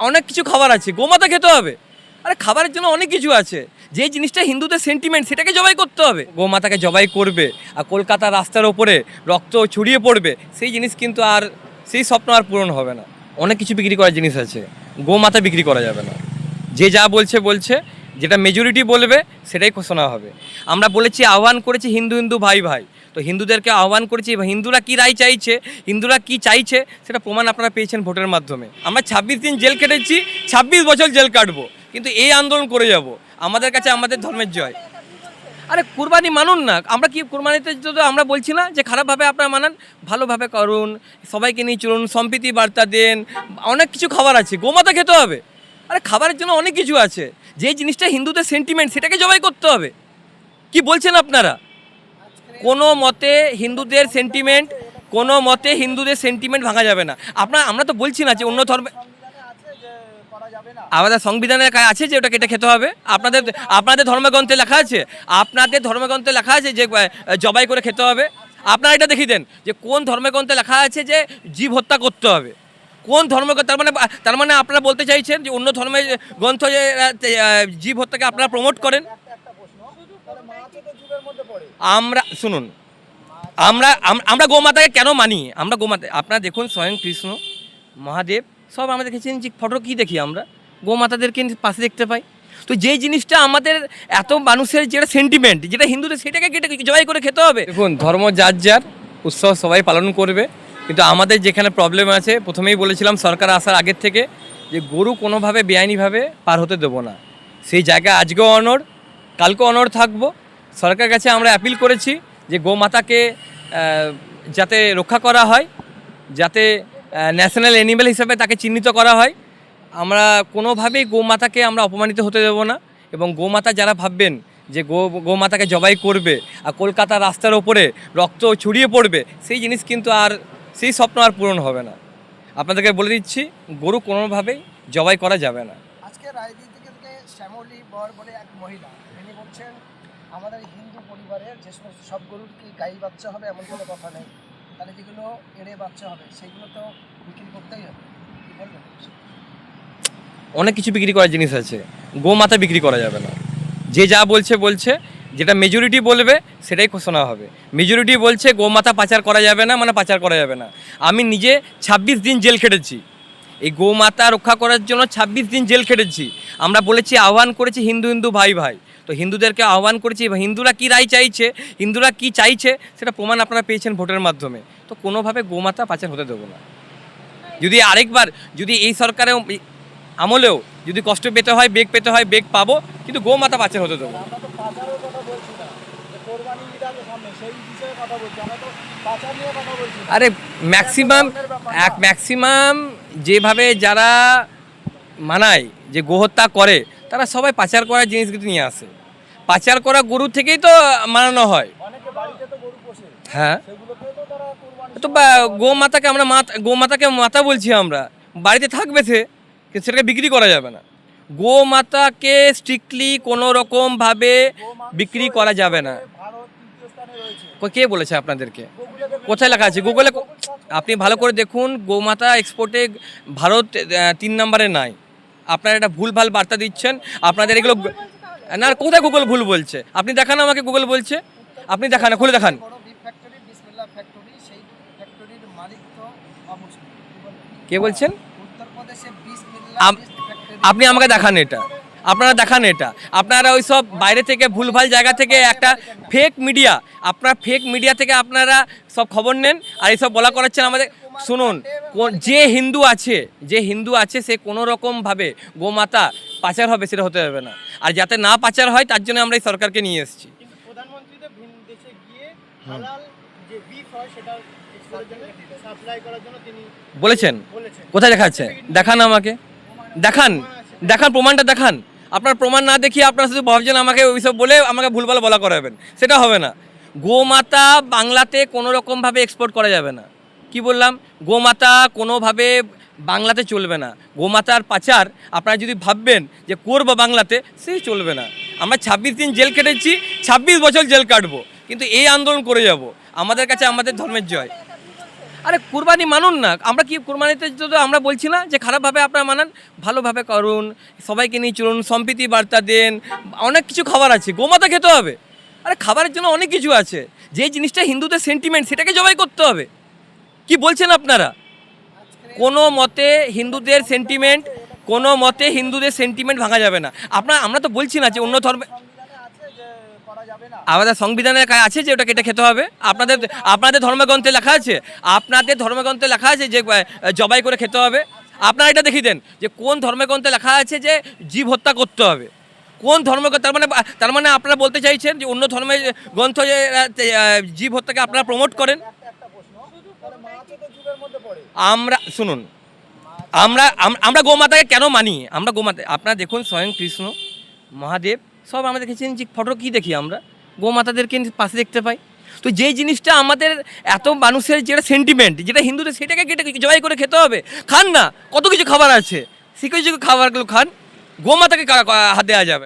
অনেক কিছু খাবার আছে, গোমাতা খেতে হবে। আরে খাবারের জন্য অনেক কিছু আছে, যে জিনিসটা হিন্দুদের সেন্টিমেন্ট সেটাকে জবাই করতে হবে। গোমাতাকে জবাই করবে আর কলকাতার রাস্তার ওপরে রক্ত ছড়িয়ে পড়বে, সেই জিনিস কিন্তু আর, সেই স্বপ্ন আর পূরণ হবে না। অনেক কিছু বিক্রি করার জিনিস আছে, গোমাতা বিক্রি করা যাবে না। যে যা বলছে বলছে, যেটা মেজরিটি বলবে সেটাই ঘোষণা হবে। আমরা বলেছি, আহ্বান করেছি হিন্দু হিন্দু ভাই ভাই, তো হিন্দুদেরকে আহ্বান করেছি, হিন্দুরা কী রায় চাইছে, হিন্দুরা কী চাইছে সেটা প্রমাণ আপনারা পেয়েছেন ভোটের মাধ্যমে। আমরা ২৬ দিন জেল কেটেছি, ২৬ বছর জেল কাটবো, কিন্তু এই আন্দোলন করে যাব। আমাদের কাছে আমাদের ধর্মের জয়। আরে কুরবানি মানুন না, আমরা কি কুরবানিতে তো আমরা বলছি না যে খারাপভাবে আপনারা মানান, ভালোভাবে করুন, সবাইকে নিয়ে চলুন, সম্প্রীতি বার্তা দেন। অনেক কিছু খাবার আছে, গোমাতা খেতে হবে। আরে খাবারের জন্য অনেক কিছু আছে, যে জিনিসটা হিন্দুদের সেন্টিমেন্ট সেটাকে জবাই করতে হবে। কি বলছেন আপনারা? কোনো মতে হিন্দুদের সেন্টিমেন্ট, কোনো মতে হিন্দুদের সেন্টিমেন্ট ভাঙা যাবে না। আমরা তো বলছি না যে অন্য ধর্মে, আমাদের সংবিধানে আছে যে ওটা কেটে খেতে হবে। আপনাদের ধর্মগ্রন্থে লেখা আছে, আপনাদের ধর্মগ্রন্থে লেখা আছে যে জবাই করে খেতে হবে। আপনারা এটা দেখিয়ে দেন যে কোন ধর্মগ্রন্থে লেখা আছে যে জীব হত্যা করতে হবে, কোন ধর্মগ্রন্থ। তার মানে আপনারা বলতে চাইছেন যে অন্য ধর্মের গ্রন্থ যে জীব হত্যাকে আপনারা প্রমোট করেন। আমরা শুনুন, আমরা গোমাতাকে কেন মানি? আমরা গোমাতা, আপনারা দেখুন, স্বয়ং কৃষ্ণ, মহাদেব সব আমরা দেখেছি, যে ফটো কী দেখি আমরা, গোমাতাদেরকে পাশে দেখতে পাই। তো যেই জিনিসটা আমাদের এত মানুষের যেটা সেন্টিমেন্ট, যেটা হিন্দুদের, সেটাকে কেটে জবাই করে খেতে হবে। দেখুন, ধর্ম যার যার, উৎসব সবাই পালন করবে, কিন্তু আমাদের যেখানে প্রবলেম আছে, প্রথমেই বলেছিলাম সরকার আসার আগের থেকে, যে গরু কোনোভাবে বেআইনিভাবে পার হতে দেবো না। সেই জায়গায় আজকেও অনড়, কালকেও অনড় থাকবো। সরকারের কাছে আমরা অ্যাপিল করেছি যে গোমাতাকে যাতে রক্ষা করা হয়, যাতে ন্যাশনাল অ্যানিম্যাল হিসেবে তাকে চিহ্নিত করা হয়। আমরা কোনোভাবেই গোমাতাকে আমরা অপমানিত হতে দেবো না। এবং গোমাতা যারা ভাববেন যে গোমাতাকে জবাই করবে আর কলকাতার রাস্তার ওপরে রক্ত ছড়িয়ে পড়বে, সেই জিনিস কিন্তু আর, সেই স্বপ্ন আর পূরণ হবে না। আপনাদেরকে বলে দিচ্ছি, গরু কোনোভাবেই জবাই করা যাবে না। আজকে রাজনীতি থেকে শ্যামলী বর বলে এক মহিলা, তিনি বলছেন আমাদের হিন্দু পরিবারের যে সমস্ত সব গরুর কি গাই বাচ্চা হবে এমন কোনো কথা নেই, তাহলে যেগুলো এড়ে বাচ্চা হবে সেগুলো তো বিক্রি করতেই হবে। কি বলবেন? অনেক কিছু বিক্রি করার জিনিস আছে, গোমাতা বিক্রি করা যাবে না। যে যা বলছে বলছে, যেটা মেজরিটি বলবে সেটাই ঘোষণা হবে। মেজরিটি বলছে গোমাতা পাচার করা যাবে না, মানে পাচার করা যাবে না। আমি নিজে ২৬ দিন জেল খেটেছি, এই গোমাতা রক্ষা করার জন্য ২৬ দিন জেল খেটেছি। আমরা বলেছি, আহ্বান করেছি হিন্দু হিন্দু ভাই ভাই, তো হিন্দুদেরকে আহ্বান করেছি, হিন্দুরা কী রায় চাইছে, হিন্দুরা কী চাইছে সেটা প্রমাণ আপনারা পেয়েছেন ভোটের মাধ্যমে। তো কোনোভাবে গোমাতা পাচার হতে দেবো না। যদি আরেকবার, যদি এই সরকারেও আমলেও যদি কষ্ট পেতে হয়, বেগ পেতে হয়, বেগ পাবো, কিন্তু গোমাতা পাচার হতে দেবো। আরে ম্যাক্সিমাম যেভাবে যারা মানায়, যে গোহত্যা করে, তারা সবাই পাচার করার জিনিস কিন্তু নিয়ে আসে। পাচার করা গরু থেকেই তো মানানো হয়। হ্যাঁ, তো গোমাতাকে আমরা গোমাতাকে মাতা বলছি, আমরা বাড়িতে থাকবে সে, কিন্তু সেটাকে বিক্রি করা যাবে না। গোমাতাকে স্ট্রিক্টলি কোনো রকমভাবে বিক্রি করা যাবে না। কে বলেছে আপনাদেরকে? কোথায় লেখা আছে? গুগলে আপনি ভালো করে দেখুন, গোমাতা এক্সপোর্টে ভারত ৩ নম্বরে নাই। আপনারা এটা ভুলভাল বার্তা দিচ্ছেন। আপনাদের এগুলো না, কোথায় গুগল ভুল বলছে? আপনি দেখান আমাকে, গুগল বলছে, আপনি দেখান, খুলে দেখান। কে বলছেন? আপনি আমাকে দেখান এটা, আপনারা দেখান এটা। আপনারা ওই সব বাইরে থেকে ভুলভাল জায়গা থেকে একটা ফেক মিডিয়া, আপনার ফেক মিডিয়া থেকে আপনারা সব খবর নেন আর এইসব বলা করাচ্ছেন আমাদের। শুনুন, যে হিন্দু আছে সে কোনো রকমভাবে গোমাতা পাচার হবে সেটা হতে হবে না। আর যাতে না পাচার হয় তার জন্য আমরা এই সরকারকে নিয়ে এসেছি। বলেছেন? কোথায় লেখা আছে? দেখান আমাকে, দেখান প্রমাণটা দেখান। আপনার প্রমাণ না দেখিয়ে আপনারা শুধু ভাবছেন আমাকে ওইসব বলে আমাকে ভুলভাল বলা করাবেন, সেটা হবে না। গোমাতা বাংলাতে কোনো রকমভাবে এক্সপোর্ট করা যাবে না। কি বললাম? গোমাতা কোনোভাবে বাংলাতে চলবে না। গোমাতার পাচার আপনারা যদি ভাববেন যে করবো বাংলাতে, সেই চলবে না। আমরা ২৬ দিন জেল কেটেছি, ২৬ বছর জেল কাটবো, কিন্তু এই আন্দোলন করে যাব। আমাদের কাছে আমাদের ধর্মের জয়। আরে কুরবানি মানুন না, আমরা কি কুরবানিতে তো আমরা বলছি না যে খারাপভাবে আপনারা মানান, ভালোভাবে করুন, সবাইকে নিয়ে চলুন, সম্প্রীতি বার্তা দেন, অনেক কিছু খাবার আছে, গোমাতা খেতে হবে। আরে খাবারের জন্য অনেক কিছু আছে, যে জিনিসটা হিন্দুদের সেন্টিমেন্ট সেটাকে জবাই করতে হবে। কি বলছেন আপনারা? কোনো মতে হিন্দুদের সেন্টিমেন্ট, কোনো মতে হিন্দুদের সেন্টিমেন্ট ভাঙা যাবে না। আমরা তো বলছি না যে অন্য ধর্মে, সংবিধানে আছে যে করা যাবে না। আমাদের সংবিধানে আছে যে ওটা কেটে খেতে হবে। আপনাদের ধর্মগ্রন্থে লেখা আছে, আপনাদের ধর্মগ্রন্থে লেখা আছে যে জবাই করে খেতে হবে। আপনারা এটা দেখিয়ে দেন যে কোন ধর্মগ্রন্থে লেখা আছে যে জীব হত্যা করতে হবে, কোন ধর্মগ্রন্থ। তার মানে আপনারা বলতে চাইছেন যে অন্য ধর্মের গ্রন্থ যে জীব হত্যাকে আপনারা প্রমোট করেন। একটা প্রশ্ন, তাহলে মাছও তো জীবের মধ্যে পড়ে। আমরা শুনুন, আমরা গোমাতাকে কেন মানি? আমরা গোমাতা, আপনারা দেখুন স্বয়ং কৃষ্ণ, মহাদেব সব আমরা দেখেছেন যে ফটো কি দেখি আমরা গোমাতাদেরকে পাশে দেখতে পাই। তো যেই জিনিসটা আমাদের এত মানুষের যেটা সেন্টিমেন্ট, যেটা হিন্দুদের, সেটাকে কেটে জবাই করে খেতে হবে। খান না, কত কিছু খাবার আছে, সে কিছু খাবারগুলো খান, গোমাতাকে হাত দেওয়া যাবে।